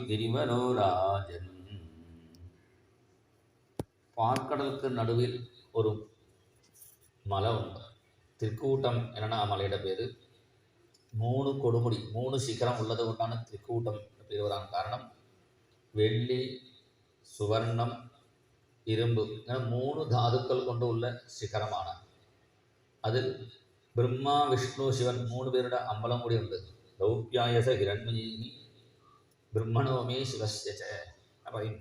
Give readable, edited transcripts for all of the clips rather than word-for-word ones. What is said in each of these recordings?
തിരുവലോരാജൻ. പാർക്കടൽക്ക് നടുവിൽ ഒരു മല ഉണ്ട്. തൃക്കൂട്ടം എന്നാണ് ആ മലയുടെ പേര്. 3 കൊടുമുടി, 3 ശിഖരം ഉള്ളത് കൊണ്ടാണ് തൃക്കൂട്ടം പേര് വരാൻ കാരണം. വെള്ളി, സുവർണം, ഇരുമ്പ് ഇങ്ങനെ 3 ധാതുക്കൾ കൊണ്ടുള്ള ശിഖരമാണ്. അതിൽ ബ്രഹ്മ, വിഷ്ണു, ശിവൻ 3 പേരുടെ അമ്പലം കൂടിയുണ്ട്. ദൗപ്യായസ ഹിരണ്മയീ ബ്രഹ്മണോമേ ശിവശ്യച പറയും.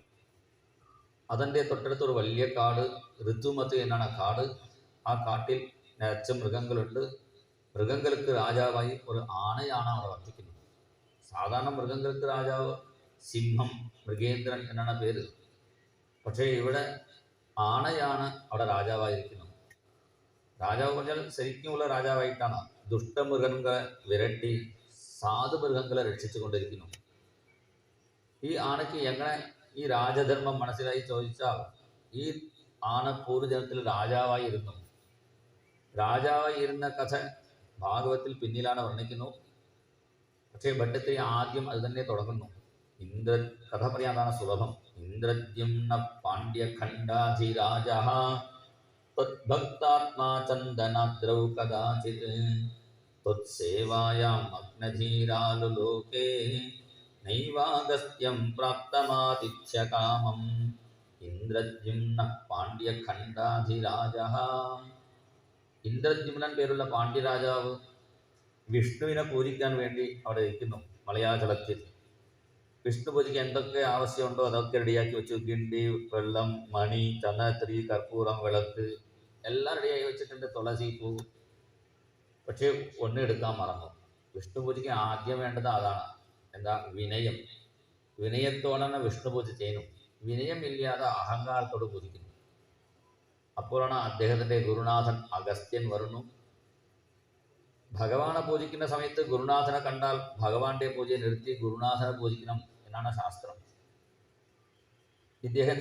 അതിൻ്റെ തൊട്ടടുത്തൊരു വലിയ കാട്, ഋതുമത് എന്നാണ് കാട്. ആ കാട്ടിൽ നിറച്ച മൃഗങ്ങളുണ്ട്. മൃഗങ്ങൾക്ക് രാജാവായി ഒരു ആനയാണ് അവിടെ വർത്തിക്കുന്നത്. സാധാരണ മൃഗങ്ങൾക്ക് രാജാവ് സിംഹം, മൃഗേന്ദ്രൻ എന്നാണ് പേര്. പക്ഷേ ഇവിടെ ആനയാണ് അവിടെ രാജാവായിരിക്കുന്നത്. രാജാവ് പറഞ്ഞാൽ ശരിക്കുമുള്ള രാജാവായിട്ടാണ്. ദുഷ്ടമൃഗങ്ങളെ വിരട്ടി സാധുമൃഗങ്ങളെ രക്ഷിച്ചു കൊണ്ടിരിക്കുന്നു. ഈ ആനയ്ക്ക് എങ്ങനെ ഈ രാജധർമ്മം മനസ്സിലായി ചോദിച്ചാൽ, ഈ ആന പൂർവ്വജന്മത്തിൽ രാജാവായിരുന്നു. രാജാവായി ഇരുന്ന കഥ ഭാഗവത്തിൽ പിന്നിലാണ് വർണ്ണിക്കുന്നു. പക്ഷേ ഭട്ടത്തിൽ ആദ്യം അത് തന്നെ തുടങ്ങുന്നു. കഥ പറയാതാണ് സുലഭം. ഇന്ദ്രദ്യുമ്ന പാണ്ഡ്യഖണ്ഡാധിരാജ തദ്ഭക്താത്മാ ചന്ദനാദ്രൗ കദാചിത് ത്വത്സേവായാം അഗ്നധീരാലുലോകേ നൈവാഗസ്ത്യം പ്രാപ്തമാതിഥ്യകാമം. ഇന്ദ്രദ്യുമ്ന പാണ്ഡ്യഖണ്ഡാധിരാജ. ഇന്ദ്രദ്യുമ്നൻ പേരുള്ള പാണ്ഡ്യരാജാവ് വിഷ്ണുവിനെ പൂജിക്കാൻ വേണ്ടി അവിടെ ഇരിക്കുന്നു മലയാചലത്തിൽ. വിഷ്ണു പൂജയ്ക്ക് എന്തൊക്കെ ആവശ്യമുണ്ടോ അതൊക്കെ റെഡിയാക്കി വെച്ചു. ഗിണ്ടി, വെള്ളം, മണി, ചന്ദനത്തിരി, കർപ്പൂരം, വിളക്ക് എല്ലാം റെഡിയാക്കി വെച്ചിട്ടുണ്ട്. തുളസി പൂ. പക്ഷേ ഒന്നെടുക്കാൻ മറന്നു. വിഷ്ണു പൂജയ്ക്ക് ആദ്യം വേണ്ടത് അതാണ്. എന്താ? വിനയം. വിനയത്തോടാണ് വിഷ്ണു പൂജ ചെയ്യുന്നു. വിനയമില്ലാതെ അഹങ്കാരത്തോട് പൂജിക്കുന്നു. അപ്പോഴാണ് അദ്ദേഹത്തിൻ്റെ ഗുരുനാഥൻ അഗസ്ത്യൻ വരുന്നു. ഭഗവാനെ പൂജിക്കുന്ന സമയത്ത് ഗുരുനാഥനെ കണ്ടാൽ ഭഗവാന്റെ പൂജയെ നിർത്തി ഗുരുനാഥനെ പൂജിക്കണം എന്നാണ് ശാസ്ത്രം. ഇദ്ദേഹം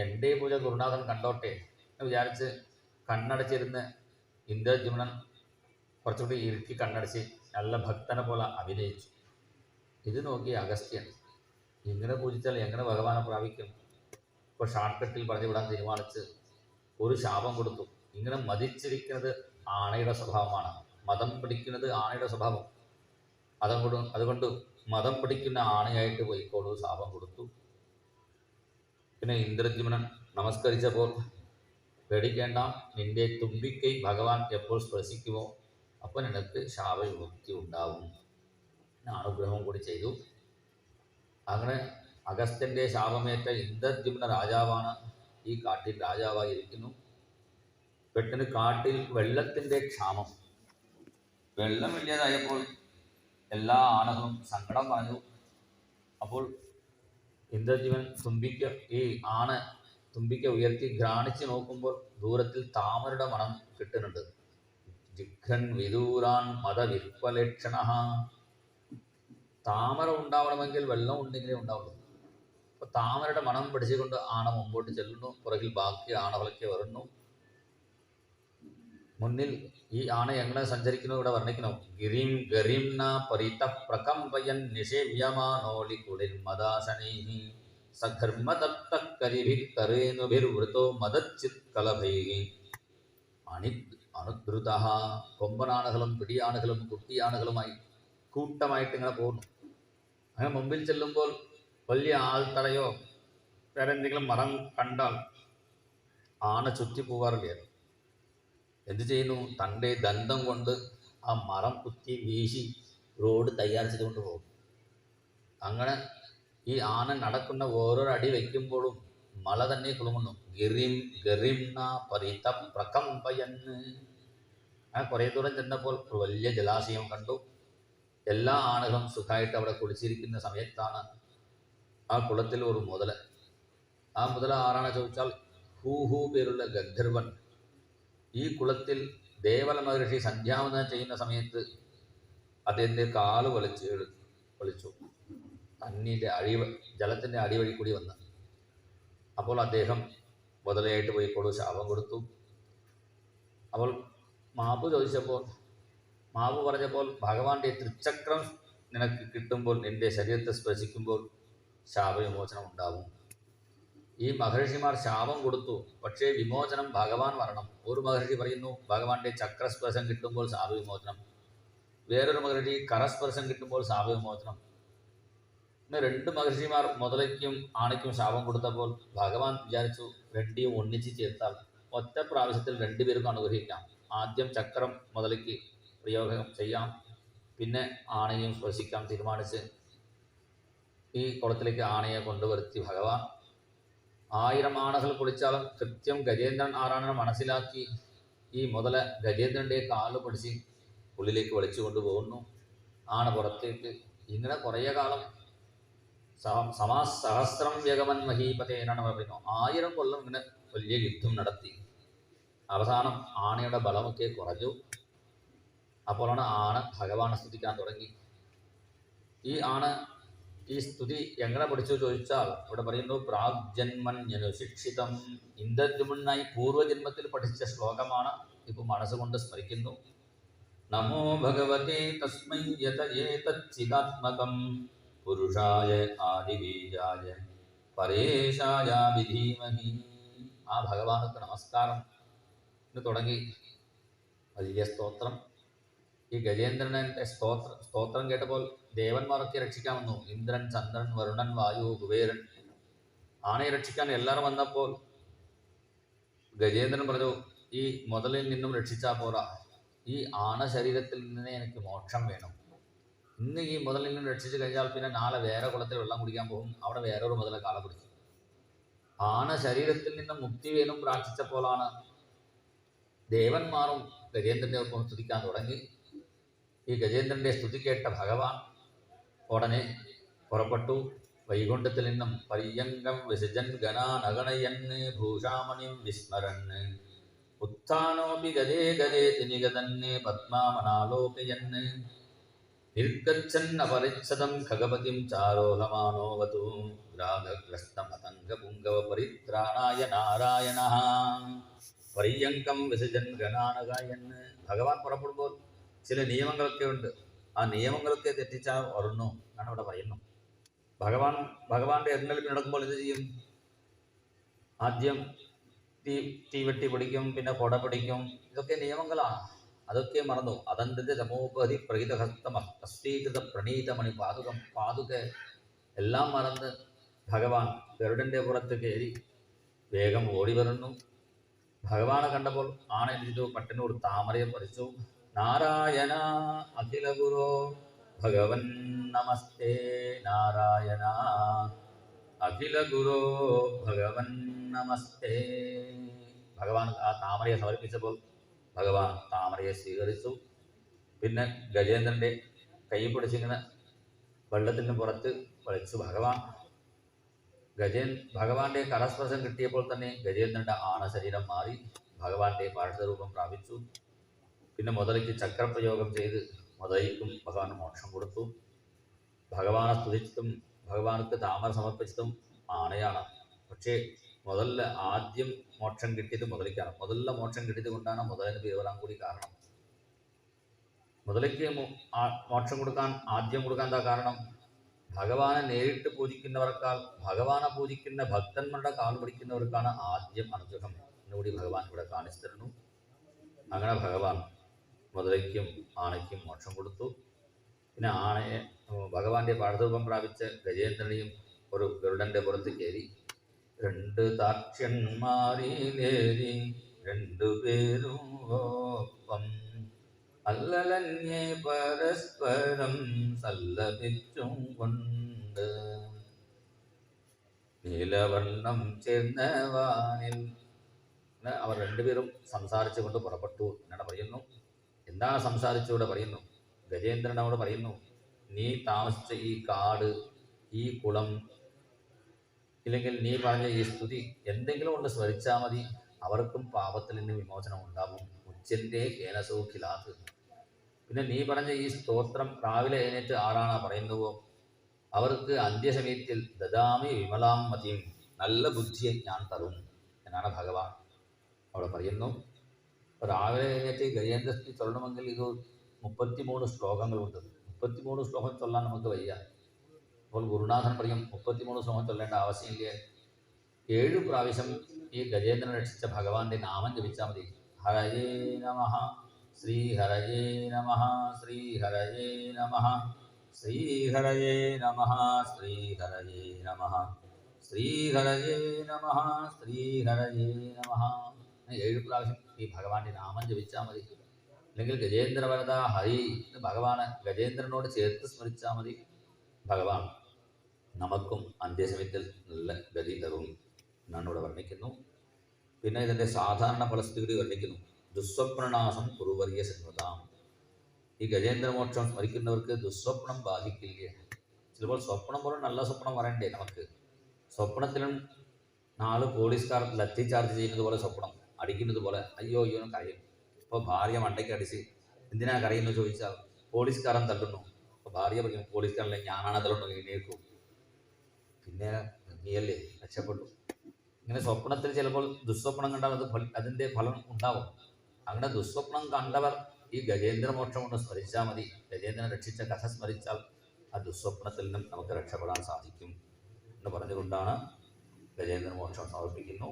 എൻ്റെ പൂജ ഗുരുനാഥൻ കണ്ടോട്ടെ എന്ന് വിചാരിച്ച് കണ്ണടച്ചിരുന്ന് ഇന്ദ്രദ്യുമ്നൻ കുറച്ചുകൂടി ഇരുട്ടി കണ്ണടച്ച് നല്ല ഭക്തനെ പോലെ അഭിനയിച്ചു. ഇത് നോക്കി അഗസ്ത്യൻ, ഇങ്ങനെ പൂജിച്ചാൽ എങ്ങനെ ഭഗവാനെ പ്രാപിക്കും? ഇപ്പോൾ ഷോർട്ട് കട്ടിൽ പറഞ്ഞു വിടാൻ തീരുമാനിച്ച് ഒരു ശാപം കൊടുത്തു. ഇങ്ങനെ മതിച്ചിരിക്കുന്നത് ആണയുടെ സ്വഭാവമാണ്. മതം പിടിക്കുന്നത് ആണയുടെ സ്വഭാവം. അതുകൊണ്ട് മതം പിടിക്കുന്ന ആണയായിട്ട് പോയിക്കോളൂ ശാപം കൊടുത്തു. പിന്നെ ഇന്ദ്രദ്യുമ്നൻ നമസ്കരിച്ചപ്പോൾ, പേടിക്കേണ്ട, നിന്റെ തുമ്പിക്കൈ ഭഗവാൻ എപ്പോൾ സ്പർശിക്കുമോ അപ്പോൾ നിനക്ക് ശാപവിമുക്തി ഉണ്ടാവും. അനുഗ്രഹം കൂടി ചെയ്തു. അങ്ങനെ അഗസ്ത്യൻ്റെ ശാപമേറ്റ ഇന്ദ്രദ്യുമ്ന രാജാവാണ് ഈ കാട്ടിൽ രാജാവായിരിക്കുന്നു. പെട്ടെന്ന് കാട്ടിൽ വെള്ളത്തിൻ്റെ ക്ഷാമം. വെള്ളമില്ലാതായപ്പോൾ എല്ലാ ആനകളും സങ്കടം പറഞ്ഞു. അപ്പോൾ ഇന്ദ്രദ്യുമ്നൻ തുമ്പിക്ക ഉയർത്തി ഘ്രാണിച്ച് നോക്കുമ്പോൾ ദൂരത്തിൽ താമരയുടെ മണം കിട്ടുന്നുണ്ട്. ജിഘ്രൻ വിദൂരാൻ മതവിൽപ്പലക്ഷണ. താമര ഉണ്ടാവണമെങ്കിൽ വെള്ളം ഉണ്ടെങ്കിലേ ഉണ്ടാവുള്ളൂ. അപ്പോൾ താമരയുടെ മണം പിടിച്ചുകൊണ്ട് ആന മുമ്പോട്ട് ചെല്ലുന്നു. പുറകിൽ ബാക്കി ആനകളൊക്കെ വരുന്നു. മുന്നിൽ ഈ ആന എങ്ങനെ സഞ്ചരിക്കുന്നു ഇവിടെ വർണ്ണിക്കുന്നു. ഗിരിം ഗരിംന പരിത പ്രകമ്പയൻ നിഷേവ്യമാനോലി കുളിർമദാസനൈഹി സഘർമ്മദത്തകരിഭിർകരേനുഭിർവൃതോ മദച്ചിത്കലഭൈഹി അനുദ്രുതഃ. കൊമ്പനാനകളും പിടിയാനകളും കുട്ടിയാനകളുമായി കൂട്ടമായിട്ട് ഇങ്ങനെ പോകുന്നു. അങ്ങനെ മുമ്പിൽ ചെല്ലുമ്പോൾ വലിയ ആൾത്തറയോ വേറെ എന്തെങ്കിലും മരം കണ്ടാൽ ആന ചുറ്റി പോകാറില്ല. എന്ത് ചെയ്യുന്നു? തൻ്റെ ദന്തം കൊണ്ട് ആ മരം കുത്തി വീശി റോഡ് തയ്യാർ ചെയ്തുകൊണ്ട് പോകും. അങ്ങനെ ഈ ആന നടക്കുന്ന ഓരോ അടി വയ്ക്കുമ്പോഴും മല തന്നെ കുളുങ്ങുന്നു. ഗിരിം ഗരിംന പരിത പ്രകമ്പയന്ന്. അങ്ങനെ കുറേ ദൂരം ചെന്നപ്പോൾ ഒരു വലിയ ജലാശയം കണ്ടു. എല്ലാ ആനകളും സുഖമായിട്ട് അവിടെ കുളിച്ചിരിക്കുന്ന സമയത്താണ് ആ കുളത്തിൽ ഒരു മുതല. ആ മുതല ആരാണ് ചോദിച്ചാൽ ഹൂ പേരുള്ള ഗന്ധർവൻ. ഈ കുളത്തിൽ ദേവല മഹർഷി സന്ധ്യാവനം ചെയ്യുന്ന സമയത്ത് അദ്ദേഹത്തിൻ്റെ കാല് വലിച്ചു ജലത്തിൻ്റെ അടിവഴി കൂടി വന്ന്. അപ്പോൾ അദ്ദേഹം മുതലയായിട്ട് പോയിക്കോളൂ ശാപം കൊടുത്തു. അപ്പോൾ മാപ്പ് പറഞ്ഞപ്പോൾ ഭഗവാന്റെ തൃച്ചക്രം നിനക്ക് കിട്ടുമ്പോൾ, നിന്റെ ശരീരത്തെ സ്പർശിക്കുമ്പോൾ ശാപവിമോചനം ഉണ്ടാവും. ഈ മഹർഷിമാർ ശാപം കൊടുത്തു, പക്ഷേ വിമോചനം ഭഗവാൻ വരണം. ഒരു മഹർഷി പറയുന്നു ഭഗവാന്റെ ചക്രസ്പർശം കിട്ടുമ്പോൾ ശാപവിമോചനം, വേറൊരു മഹർഷി കരസ്പർശം കിട്ടുമ്പോൾ ശാപവിമോചനം. പിന്നെ രണ്ട് മഹർഷിമാർ മുതലയ്ക്കും ആണയ്ക്കും ശാപം കൊടുത്തപ്പോൾ ഭഗവാൻ വിചാരിച്ചു രണ്ടിയും ഒന്നിച്ച് ചേർത്താൽ ഒറ്റ പ്രാവശ്യത്തിൽ രണ്ടുപേർക്കും അനുഗ്രഹിക്കാം. ആദ്യം ചക്രം മുതലയ്ക്ക് പ്രയോഗം ചെയ്യാം, പിന്നെ ആണയും സ്പർശിക്കാൻ തീരുമാനിച്ച് ഈ കുളത്തിലേക്ക് ആണയെ കൊണ്ടുവരുത്തി ഭഗവാൻ 1000 ആണകൾ കുളിച്ചാലും കൃത്യം ഗജേന്ദ്രൻ ആരാണെന്ന് മനസ്സിലാക്കി ഈ മുതല ഗജേന്ദ്രൻ്റെ കാല് പിടിച്ച് ഉള്ളിലേക്ക് വലിച്ചു കൊണ്ടുപോകുന്നു. ആണ് പുറത്തേക്ക്. ഇങ്ങനെ കുറേ കാലം സഹസ്രം വ്യഗമൻ മഹീപതേ എന്നാണ് പറയുന്നു. 1000 കൊല്ലം ഇങ്ങനെ വലിയ യുദ്ധം നടത്തി. അവസാനം ആനയുടെ ബലമൊക്കെ കുറഞ്ഞു. അപ്പോഴാണ് ആന ഭഗവാനെ സ്തുതിക്കാൻ തുടങ്ങി. ഈ ആന ഈ സ്തുതി എങ്ങനെ പഠിച്ചു ചോദിച്ചാൽ ഇവിടെ പറയുന്നു പ്രാഗ്ജന്മന്യനുശിക്ഷിതം. ഇന്ദ്രജുമ്നായി പൂർവ്വജന്മത്തിൽ പഠിച്ച ശ്ലോകമാണ്. ഇപ്പോൾ മനസ്സുകൊണ്ട് സ്മരിക്കുന്നു. നമോ ഭഗവതേ തസ്മൈ യത ഏതച്ചിദാത്മകം പുരുഷായ ആദിബീജായ പരേശായ വിധീമഹി. ആ ഭഗവാനക്ക് നമസ്കാരം എന്ന് തുടങ്ങി വലിയ സ്തോത്രം. ഈ ഗജേന്ദ്രൻ്റെ സ്തോത്രം കേട്ടപ്പോൾ ദേവന്മാരൊക്കെ രക്ഷിക്കാൻ വന്നു. ഇന്ദ്രൻ, ചന്ദ്രൻ, വരുണൻ, വായു, കുബേരൻ. ആനയെ രക്ഷിക്കാൻ എല്ലാവരും വന്നപ്പോൾ ഗജേന്ദ്രൻ പറഞ്ഞു, ഈ മുതലിൽ നിന്നും രക്ഷിച്ചാൽ പോരാ, ഈ ആന ശരീരത്തിൽ നിന്ന് എനിക്ക് മോക്ഷം വേണം. ഇന്ന് ഈ മുതലിൽ നിന്നും രക്ഷിച്ചു കഴിഞ്ഞാൽ പിന്നെ നാളെ വേറെ കുളത്തിൽ വെള്ളം കുടിക്കാൻ പോകും, അവിടെ വേറൊരു മുതല കാല പിടിക്കും. ആന ശരീരത്തിൽ നിന്ന് മുക്തി വേണം പ്രാർത്ഥിച്ചപ്പോഴാണ് ദേവന്മാരും ഗജേന്ദ്രൻ്റെ ഒപ്പം സ്തുതിക്കാൻ തുടങ്ങി. ഈ ഗജേന്ദ്രൻ്റെ സ്തുതി കേട്ട ഭഗവാൻ ഉടനെ പുറപ്പെട്ടു. വൈകുണ്ഠത്തിൽ നിന്നും പര്യങ്കം വിസജൻ ഗണാനഗണയന് ഭൂഷാമണിം വിസ്മരന് ഉത്ഥാനോപി ഗതേ ഗതേ തിനിഗതന് പത്മാമനാലോകയന് നിർഗച്ഛൻ അപരിച്ഛദം ഖഗപതിം ചാരോഹമാനോവതു രാഗഗ്രസ്തമതംഗപുംഗവ പരിത്രാണായ നാരായണഃ. പര്യങ്കം വിസജൻ ഗണാനഗായന്. ഭഗവാൻ പുറപ്പെടുമ്പോൾ ചില നിയമങ്ങളൊക്കെ ഉണ്ട്. ആ നിയമങ്ങളൊക്കെ തെറ്റിച്ചാൽ ഉറന്നു എന്നാണ് ഇവിടെ പറയുന്നു. ഭഗവാന്റെ എഴുന്നള്ളിപ്പ് നടക്കുമ്പോൾ ഇത് ചെയ്യും. ആദ്യം തീവെട്ടി പിടിക്കും, പിന്നെ കൊട പിടിക്കും. ഇതൊക്കെ നിയമങ്ങളാണ്, അതൊക്കെ മറന്നു. അതന്തത്തെ തമോപതി പ്രഹിതഹസ്തമസ്തീകൃത പ്രണീതമണി പാതുക എല്ലാം മറന്ന് ഭഗവാൻ ഗരുഡൻ്റെ പുറത്ത് കയറി വേഗം ഓടി വരുന്നു. ഭഗവാനെ കണ്ടപ്പോൾ ആന എന്തിച്ചു പട്ടിനോട് താമരയെ പറിച്ചു. നാരായണ അഖില ഗുരോ ഭഗവൻ നമസ്തേ. നാരായണ അഖില ഗുരോ ഭഗവൻ നമസ്തേ. ഭഗവാൻ ആ താമരയെ സമർപ്പിച്ചപ്പോൾ ഭഗവാൻ താമരയെ സ്വീകരിച്ചു. പിന്നെ ഗജേന്ദ്രൻ്റെ കൈ പിടിച്ചിങ്ങനെ വെള്ളത്തിന് പുറത്ത് വലിച്ചു ഭഗവാൻ. ഭഗവാന്റെ കരസ്പർശം കിട്ടിയപ്പോൾ തന്നെ ഗജേന്ദ്രൻ്റെ ആന ശരീരം മാറി ഭഗവാന്റെ ഭാരതരൂപം പ്രാപിച്ചു. പിന്നെ മുതലയ്ക്ക് ചക്രപ്രയോഗം ചെയ്ത് മുതലയ്ക്കും ഭഗവാൻ മോക്ഷം കൊടുത്തു. ഭഗവാനെ സ്തുതിച്ചതും ഭഗവാനക്ക് താമര സമർപ്പിച്ചതും ആനയാണ്. പക്ഷേ മുതലിന് ആദ്യം മോക്ഷം കിട്ടിയത് മുതലയ്ക്കാണ്. മുതലിലെ മോക്ഷം കിട്ടിയത് കൊണ്ടാണ് മുതലിന് പേര് വരാൻ കൂടി കാരണം. മുതലയ്ക്ക് മോക്ഷം കൊടുക്കാൻ ആദ്യം കൊടുക്കാൻ എന്താ കാരണം? ഭഗവാനെ നേരിട്ട് പൂജിക്കുന്നവർക്കാൾ ഭഗവാനെ പൂജിക്കുന്ന ഭക്തന്മാരുടെ കാൽ പിടിക്കുന്നവർക്കാണ് ആദ്യം അനുഗ്രഹം എന്നുകൂടി ഭഗവാൻ ഇവിടെ കാണിച്ചു തരുന്നു. അങ്ങനെ ഭഗവാൻ മുതലയ്ക്കും ആനയ്ക്കും മോക്ഷം കൊടുത്തു. പിന്നെ ആനയെ ഭഗവാന്റെ പാഠരൂപം പ്രാപിച്ച് ഗജേന്ദ്രനെയും ഒരു ഗരുഡന്റെ പുറത്ത് കയറി. 2 താക്ഷ്യന്മാരിലേറി 2 പേരും ഒപ്പം അല്ലലന്യേ പരസ്പരം സല്ലപിച്ചും കൊണ്ട് നീലവർണ്ണം ചേർന്നവാനിൽ. അവർ 2 പേരും സംസാരിച്ചു കൊണ്ട് പുറപ്പെട്ടു എന്നാണ് പറയുന്നു. എന്താണ് സംസാരിച്ചുകൂടെ പറയുന്നു? ഗജേന്ദ്രനോട് പറയുന്നു, നീ താമസിച്ച ഈ കാട്, ഈ കുളം, ഇല്ലെങ്കിൽ നീ പറഞ്ഞ ഈ സ്തുതി എന്തെങ്കിലും കൊണ്ട് സ്മരിച്ചാൽ മതി, അവർക്കും പാപത്തിൽ നിന്ന് വിമോചനം ഉണ്ടാകും. ഉച്ചന്റെ കേനസൂഖിലാത്ത്. പിന്നെ നീ പറഞ്ഞ ഈ സ്തോത്രം രാവിലെ എഴുന്നേറ്റ് ആരാണ് പറയുന്നുവോ അവർക്ക് അന്ത്യസമയത്തിൽ ദദാമി വിമലാം മതിയും, നല്ല ബുദ്ധിയെ ഞാൻ തരും എന്നാണ് ഭഗവാൻ അവിടെ പറയുന്നു. രാവിലെ എഴുന്നേറ്റ് ഗജേന്ദ്രസ്തുതി ചൊല്ലണമെങ്കിൽ ഇത് 33 ശ്ലോകങ്ങളുണ്ട്. 33 ശ്ലോകം ചൊല്ലാൻ നമുക്ക് വയ്യ. അപ്പോൾ ഗുരുനാഥൻ പറയും 33 ശ്ലോകം ചൊല്ലേണ്ട ആവശ്യമില്ല. 7 പ്രാവശ്യം ഈ ഗജേന്ദ്രൻ രക്ഷിച്ച ഭഗവാന്റെ നാമം ജപിച്ചാൽ മതി. ഹരയേ നമഃ, ശ്രീ ഹരയേ നമഃ, ശ്രീ ഹരയേ നമഃ, ശ്രീ ഹരയേ നമഃ, ശ്രീ ഹരയേ നമഃ, ശ്രീ ഹരയേ നമഃ, ശ്രീ ഹരയേ നമഃ. 7 പ്രാവശ്യം ഈ ഭഗവാന്റെ നാമം ജപിച്ചാൽ മതി. അല്ലെങ്കിൽ ഗജേന്ദ്രവരദ ഹരി എന്ന് ഭഗവാന് ഗജേന്ദ്രനോട് ചേർത്ത് സ്മരിച്ചാൽ മതി. ഭഗവാൻ നമുക്കും അന്ത്യസമയത്തിൽ നല്ല ഗതി തരും എന്നാണ് ഇവിടെ വർണ്ണിക്കുന്നു. പിന്നെ ഇതിൻ്റെ സാധാരണ ഫലസ്ഥിതി വർണ്ണിക്കുന്നു. ദുസ്വപ്നനാശം കുറുവറിയ സിംഹതാം. ഈ ഗജേന്ദ്രമോക്ഷം സ്മരിക്കുന്നവർക്ക് ദുസ്വപ്നം ബാധിക്കില്ല. ചിലപ്പോൾ സ്വപ്നം പോലും നല്ല സ്വപ്നം വരണ്ടേ നമുക്ക്. സ്വപ്നത്തിലും 4 പോലീസുകാർ ലത്തി ചാർജ് ചെയ്യുന്നത് പോലെ സ്വപ്നം അടിക്കുന്നത് പോലെ അയ്യോ അയ്യോ എന്ന് കരയും. ഇപ്പോൾ ഭാര്യ മണ്ടയ്ക്ക് അടിച്ച് എന്തിനാ കരയുന്നു ചോദിച്ചാൽ പോലീസുകാരൻ തള്ളുന്നു. അപ്പോൾ ഭാര്യ പറയും പോലീസുകാരനെ ഞാനാണ് തള്ളുന്നു, എഴുന്നേൽക്കും. പിന്നെ നീയല്ലേ രക്ഷപ്പെട്ടു. ഇങ്ങനെ സ്വപ്നത്തിൽ ചിലപ്പോൾ ദുസ്വപ്നം കണ്ടാൽ അതിൻ്റെ ഫലം ഉണ്ടാവും. അങ്ങനെ ദുസ്വപ്നം കണ്ടവർ ഈ ഗജേന്ദ്രമോക്ഷം കൊണ്ട് സ്മരിച്ചാൽ മതി. ഗജേന്ദ്രനെ രക്ഷിച്ച കഥ സ്മരിച്ചാൽ ആ ദുസ്വപ്നത്തിൽ നിന്നും നമുക്ക് രക്ഷപ്പെടാൻ സാധിക്കും എന്ന് പറഞ്ഞുകൊണ്ടാണ് ഗജേന്ദ്രമോക്ഷം സമർപ്പിക്കുന്നു.